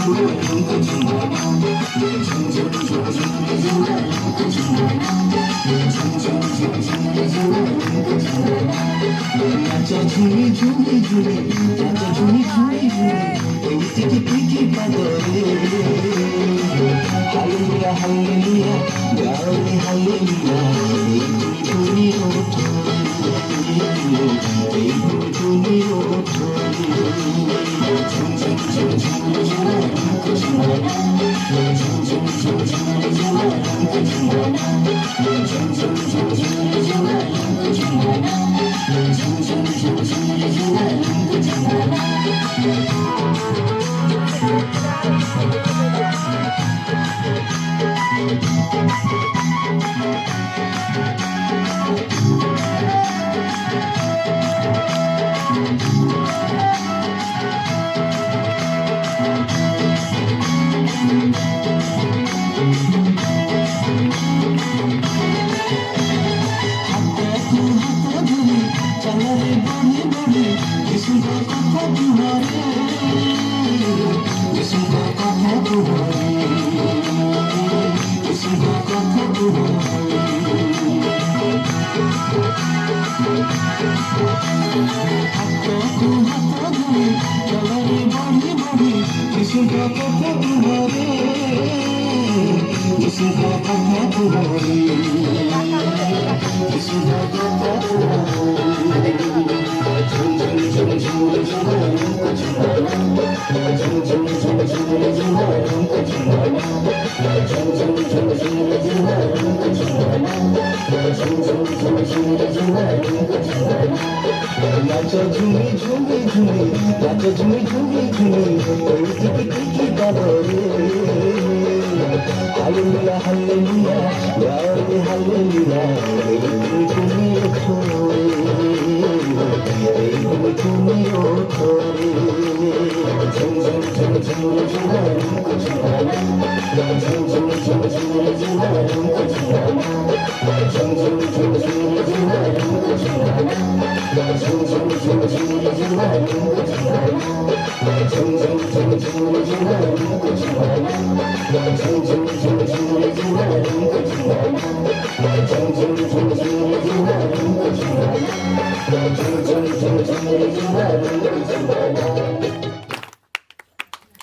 ঝুলি ঝুলি ঝুলি নাচা ঝুলি ঝুলি ঝুলি এই থেকে পিঠি পাগলে হালেলুয়া হালেলুয়া গাওনি হালেলুয়া এই তুমি ওঠো এই তুমি ওঠো ঝুম ঝুম ঝুম ঝুম ঝুম ঝুম ঝুম ঝুম ঝুম নাচা ঝুমি ঝুমি ঝুমি নাচা ঝুমি ঝুমি ঝুমি ওই দিকে টিকি বাবরে হালেলুয়া হালেলুয়া গাওনি হালেলুয়া এই তুমি ওঠো এই তুমি ওঠো ঝুম ঝুম ঝুম ঝুম ঝুম